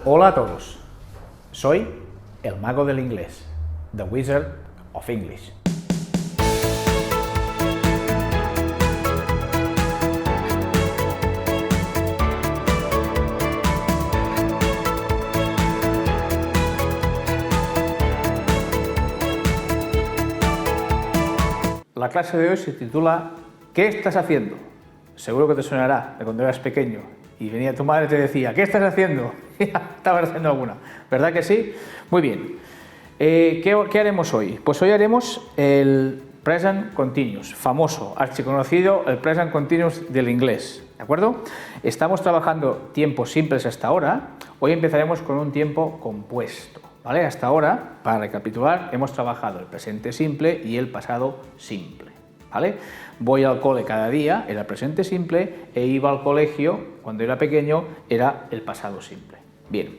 Hola a todos, soy el mago del inglés, The Wizard of English. La clase de hoy se titula ¿Qué estás haciendo? Seguro que te sonará de cuando eras pequeño y venía tu madre y te decía ¿qué estás haciendo? Estabas haciendo alguna, ¿verdad que sí? Muy bien. ¿Qué haremos hoy? Pues hoy haremos el Present Continuous, famoso, archiconocido, el Present Continuous del inglés, ¿de acuerdo? Estamos trabajando tiempos simples hasta ahora, hoy empezaremos con un tiempo compuesto, ¿vale? Hasta ahora, para recapitular, hemos trabajado el presente simple y el pasado simple, ¿vale? Voy al cole cada día, era el presente simple, e iba al colegio, cuando era pequeño, era el pasado simple. Bien,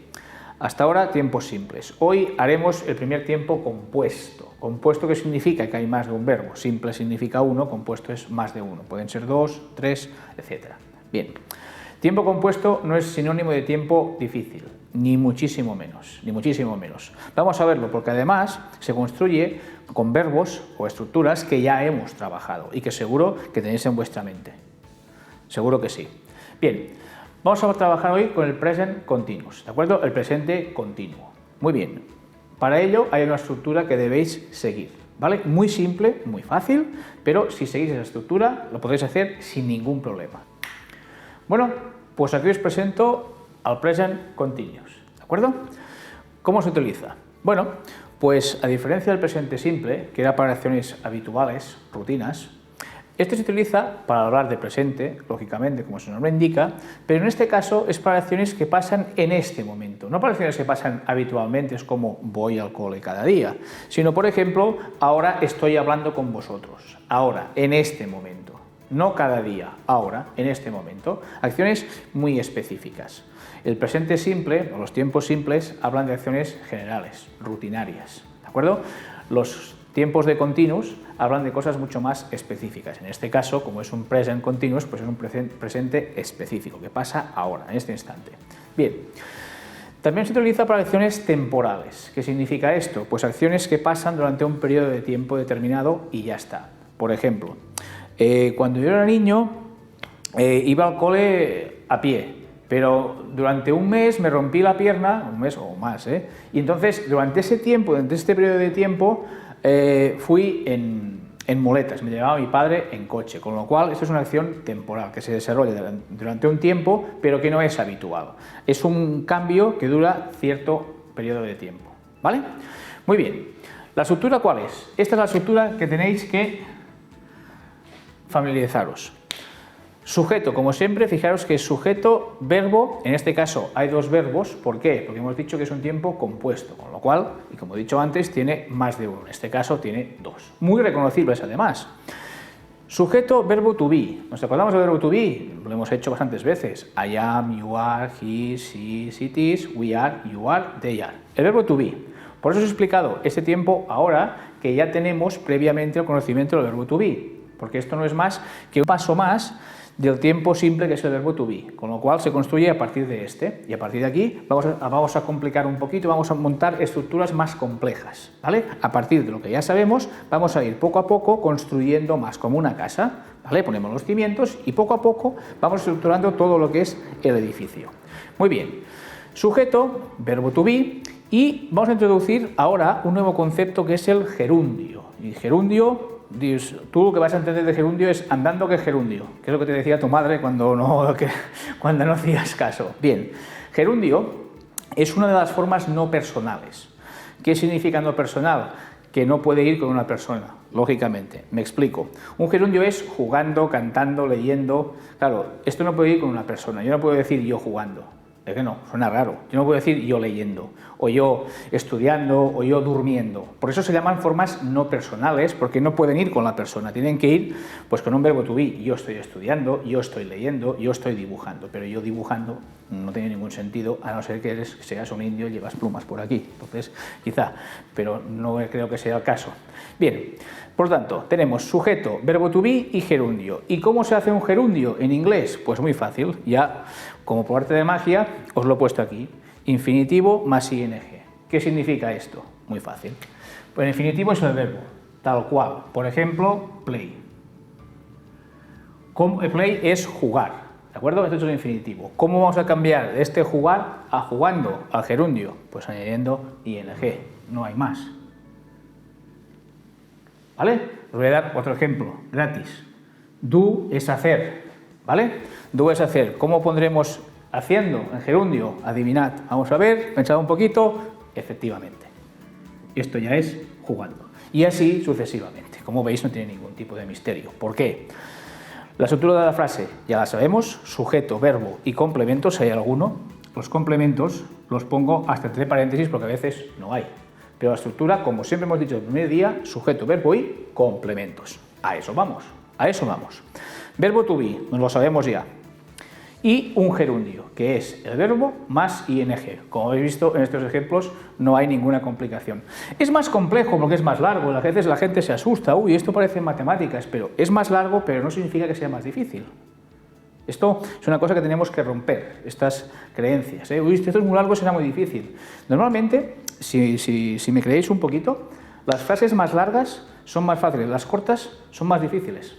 hasta ahora tiempos simples. Hoy haremos el primer tiempo compuesto. Compuesto, ¿qué significa? Que hay más de un verbo. Simple significa uno, compuesto es más de uno. Pueden ser dos, tres, etc. Bien, tiempo compuesto no es sinónimo de tiempo difícil, ni muchísimo menos, ni muchísimo menos. Vamos a verlo, porque además se construye con verbos o estructuras que ya hemos trabajado y que seguro que tenéis en vuestra mente. Seguro que sí. Bien, vamos a trabajar hoy con el Present Continuous, ¿de acuerdo? El presente continuo. Muy bien. Para ello hay una estructura que debéis seguir, ¿vale? Muy simple, muy fácil, pero si seguís esa estructura lo podéis hacer sin ningún problema. Bueno, pues aquí os presento al Present Continuous, ¿de acuerdo? ¿Cómo se utiliza? Bueno, pues a diferencia del presente simple, que era para acciones habituales, rutinas, este se utiliza para hablar de presente, lógicamente, como su nombre indica, pero en este caso es para acciones que pasan en este momento, no para acciones que pasan habitualmente, es como voy al cole cada día, sino, por ejemplo, ahora estoy hablando con vosotros, ahora, en este momento, no cada día, ahora, en este momento, acciones muy específicas. El presente simple, o los tiempos simples, hablan de acciones generales, rutinarias, ¿de acuerdo? Los tiempos de continuous hablan de cosas mucho más específicas. En este caso, como es un present continuous, pues es un presente específico, que pasa ahora, en este instante. Bien, también se utiliza para acciones temporales. ¿Qué significa esto? Pues acciones que pasan durante un periodo de tiempo determinado y ya está. Por ejemplo, cuando yo era niño, iba al cole a pie, pero durante un mes me rompí la pierna, un mes o más, y entonces durante ese tiempo, durante este periodo de tiempo, fui en muletas, me llevaba mi padre en coche, con lo cual esto es una acción temporal que se desarrolla durante un tiempo, pero que no es habitual. Es un cambio que dura cierto periodo de tiempo, ¿vale? Muy bien. ¿La estructura cuál es? Esta es la estructura que tenéis que familiarizaros. Sujeto, como siempre, fijaros que es sujeto, verbo, en este caso hay dos verbos, ¿por qué? Porque hemos dicho que es un tiempo compuesto, con lo cual, y como he dicho antes, tiene más de uno, en este caso tiene dos, muy reconocibles además. Sujeto, verbo to be, ¿nos acordamos del verbo to be? Lo hemos hecho bastantes veces, I am, you are, he, she, it is, we are, you are, they are. El verbo to be, por eso os he explicado este tiempo ahora que ya tenemos previamente el conocimiento del verbo to be, porque esto no es más que un paso más del tiempo simple que es el verbo to be, con lo cual se construye a partir de este, y a partir de aquí vamos a complicar un poquito, vamos a montar estructuras más complejas, ¿vale? A partir de lo que ya sabemos, vamos a ir poco a poco construyendo más como una casa, ¿vale? Ponemos los cimientos y poco a poco vamos estructurando todo lo que es el edificio. Muy bien, sujeto, verbo to be, y vamos a introducir ahora un nuevo concepto que es el gerundio, y gerundio, tú lo que vas a entender de gerundio es andando que gerundio, que es lo que te decía tu madre cuando no hacías caso. Bien, gerundio es una de las formas no personales. ¿Qué significa no personal? Que no puede ir con una persona, lógicamente. Me explico. Un gerundio es jugando, cantando, leyendo. Claro, esto no puede ir con una persona. Yo no puedo decir yo jugando. Es que no, suena raro. Yo no puedo decir yo leyendo, o yo estudiando, o yo durmiendo. Por eso se llaman formas no personales, porque no pueden ir con la persona. Tienen que ir pues con un verbo to be. Yo estoy estudiando, yo estoy leyendo, yo estoy dibujando. Pero yo dibujando no tiene ningún sentido, a no ser que seas un indio y llevas plumas por aquí. Entonces, quizá, pero no creo que sea el caso. Bien, por lo tanto, tenemos sujeto, verbo to be y gerundio. ¿Y cómo se hace un gerundio en inglés? Pues muy fácil, ya como por arte de magia os lo he puesto aquí. infinitivo más ing. ¿Qué significa esto? Muy fácil. Pues el infinitivo es el verbo, tal cual. Por ejemplo, play. Play es jugar, ¿de acuerdo? Esto es el infinitivo. ¿Cómo vamos a cambiar de este jugar a jugando, al gerundio? Pues añadiendo ing, no hay más. ¿Vale? Os voy a dar otro ejemplo, gratis. Do es hacer, ¿vale? Do es hacer. ¿Cómo pondremos haciendo en gerundio? Adivinad. Vamos a ver, pensad un poquito. Efectivamente. Esto ya es jugando. Y así sucesivamente. Como veis, no tiene ningún tipo de misterio. ¿Por qué? La estructura de la frase ya la sabemos. Sujeto, verbo y complemento, si hay alguno. Los complementos los pongo hasta entre paréntesis porque a veces no hay. Pero la estructura, como siempre hemos dicho el primer día, sujeto, verbo y complementos. A eso vamos, a eso vamos. Verbo to be, nos lo sabemos ya. Y un gerundio, que es el verbo más ing. Como habéis visto en estos ejemplos, no hay ninguna complicación. Es más complejo porque es más largo, a veces la gente se asusta, uy, esto parece matemáticas, pero es más largo, pero no significa que sea más difícil. Esto es una cosa que tenemos que romper, estas creencias. Uy, esto es muy largo, será muy difícil. Normalmente, si me creéis un poquito, las frases más largas son más fáciles, las cortas son más difíciles.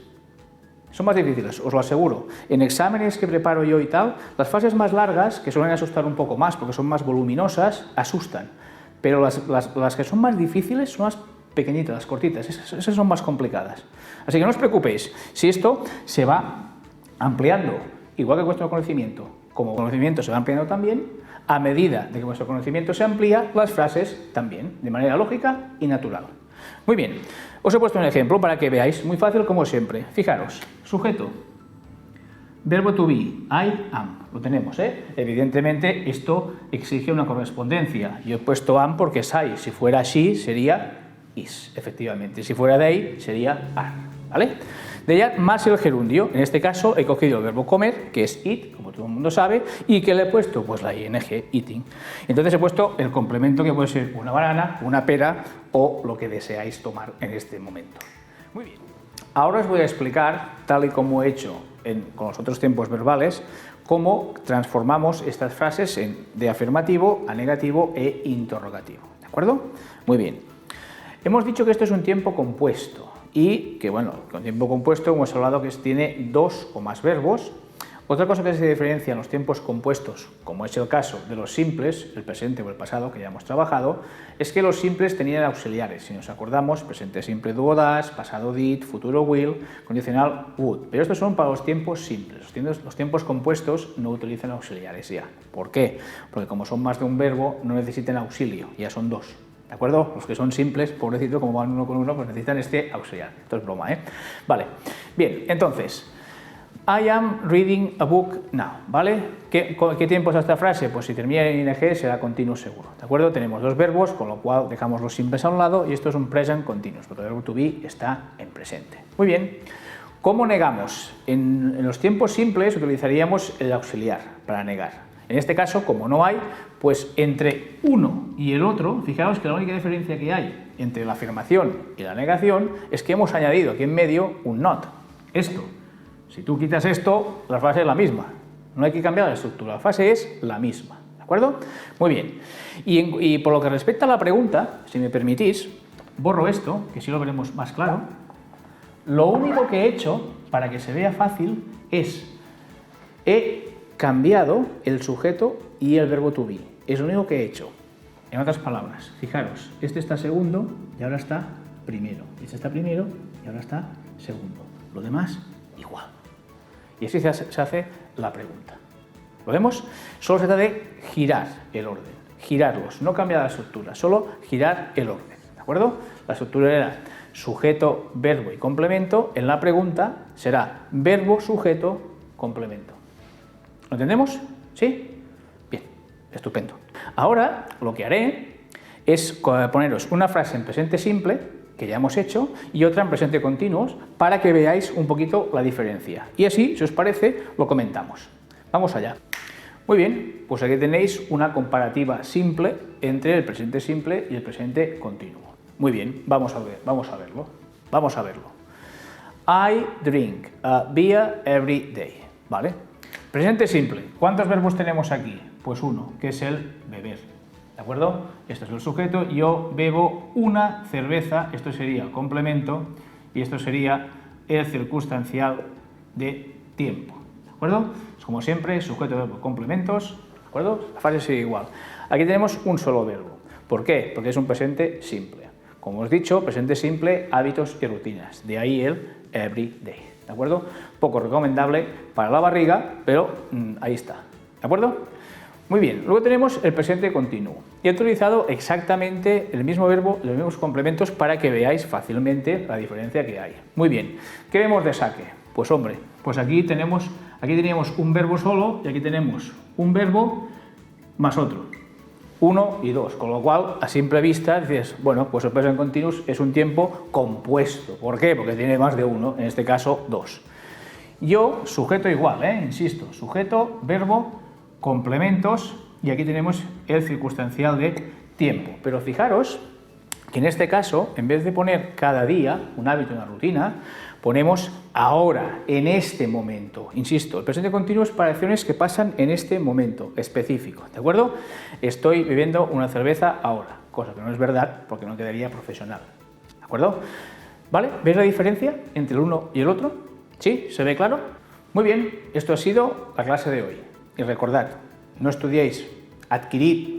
Son más difíciles, os lo aseguro. En exámenes que preparo yo y tal, las frases más largas, que suelen asustar un poco más porque son más voluminosas, asustan. Pero las que son más difíciles son las pequeñitas, las cortitas, esas son más complicadas. Así que no os preocupéis, si esto se va ampliando, igual que vuestro conocimiento, como conocimiento se va ampliando también, a medida de que vuestro conocimiento se amplía, las frases también, de manera lógica y natural. Muy bien, os he puesto un ejemplo para que veáis, muy fácil como siempre. Fijaros, sujeto, verbo to be, I am, lo tenemos, ¿eh? Evidentemente esto exige una correspondencia. Yo he puesto am porque es I, si fuera she sería is, efectivamente. Si fuera they sería are, ¿vale? De ella más el gerundio, en este caso he cogido el verbo comer, que es eat, como todo el mundo sabe, y ¿qué le he puesto? Pues la ing, eating. Entonces he puesto el complemento que puede ser una banana, una pera o lo que deseáis tomar en este momento. Muy bien. Ahora os voy a explicar, tal y como he hecho con los otros tiempos verbales, cómo transformamos estas frases de afirmativo a negativo e interrogativo. ¿De acuerdo? Muy bien. Hemos dicho que esto es un tiempo compuesto. Y que, bueno, con tiempo compuesto hemos hablado que tiene dos o más verbos. Otra cosa que se diferencia en los tiempos compuestos, como es el caso de los simples, el presente o el pasado, que ya hemos trabajado, es que los simples tenían auxiliares. Si nos acordamos, presente simple do o das, pasado did, futuro will, condicional would. Pero estos son para los tiempos simples. Los tiempos compuestos no utilizan auxiliares ya. ¿Por qué? Porque como son más de un verbo, no necesitan auxilio, ya son dos. ¿De acuerdo? Los que son simples, pobrecito, como van uno con uno, pues necesitan este auxiliar. Esto es broma, ¿eh? Vale. Bien, entonces, I am reading a book now, ¿vale? ¿Qué tiempo es esta frase? Pues si termina en ing será continuo seguro, ¿de acuerdo? Tenemos dos verbos, con lo cual dejamos los simples a un lado y esto es un present continuous, porque el verbo to be está en presente. Muy bien. ¿Cómo negamos? En los tiempos simples utilizaríamos el auxiliar para negar. En este caso, como no hay, pues entre uno y el otro, fijaos que la única diferencia que hay entre la afirmación y la negación es que hemos añadido aquí en medio un not. Esto. Si tú quitas esto, la frase es la misma. No hay que cambiar la estructura, la frase es la misma. ¿De acuerdo? Muy bien. Y por lo que respecta a la pregunta, si me permitís, borro esto, que así lo veremos más claro. Lo único que he hecho, para que se vea fácil, es he cambiado el sujeto y el verbo to be. Es lo único que he hecho. En otras palabras, fijaros, este está segundo y ahora está primero. Este está primero y ahora está segundo. Lo demás, igual. Y así se hace la pregunta. ¿Lo vemos? Solo se trata de girar el orden. Girarlos, no cambiar la estructura, solo girar el orden. ¿De acuerdo? La estructura era sujeto, verbo y complemento. En la pregunta será verbo, sujeto, complemento. ¿Lo entendemos? ¿Sí? Bien, estupendo. Ahora lo que haré es poneros una frase en presente simple, que ya hemos hecho, y otra en presente continuos, para que veáis un poquito la diferencia. Y así, si os parece, lo comentamos. Vamos allá. Muy bien, pues aquí tenéis una comparativa simple entre el presente simple y el presente continuo. Muy bien, vamos a verlo. Vamos a verlo. I drink a beer every day. ¿Vale? Presente simple. ¿Cuántos verbos tenemos aquí? Pues uno, que es el beber. ¿De acuerdo? Esto es el sujeto. Yo bebo una cerveza. Esto sería complemento. Y esto sería el circunstancial de tiempo. ¿De acuerdo? Como siempre, sujeto, verbo, complementos. ¿De acuerdo? La frase sigue igual. Aquí tenemos un solo verbo. ¿Por qué? Porque es un presente simple. Como os he dicho, presente simple, hábitos y rutinas. De ahí el everyday. ¿De acuerdo? Poco recomendable para la barriga, pero ahí está. ¿De acuerdo? Muy bien. Luego tenemos el presente continuo. Y he utilizado exactamente el mismo verbo, los mismos complementos para que veáis fácilmente la diferencia que hay. Muy bien. ¿Qué vemos de saque? Pues hombre, pues aquí teníamos un verbo solo y aquí tenemos un verbo más otro. 1 y 2, con lo cual, a simple vista, dices, bueno, pues el present continuous es un tiempo compuesto. ¿Por qué? Porque tiene más de uno, en este caso 2. Yo, sujeto igual, insisto, sujeto, verbo, complementos, y aquí tenemos el circunstancial de tiempo. Pero fijaros que en este caso, en vez de poner cada día, un hábito, una rutina, ponemos ahora, en este momento. Insisto, el presente continuo es para acciones que pasan en este momento específico, ¿de acuerdo? Estoy bebiendo una cerveza ahora, cosa que no es verdad porque no quedaría profesional, ¿de acuerdo? ¿Vale? ¿Veis la diferencia entre el uno y el otro? ¿Sí? ¿Se ve claro? Muy bien, esto ha sido la clase de hoy. Y recordad, no estudiéis, adquirid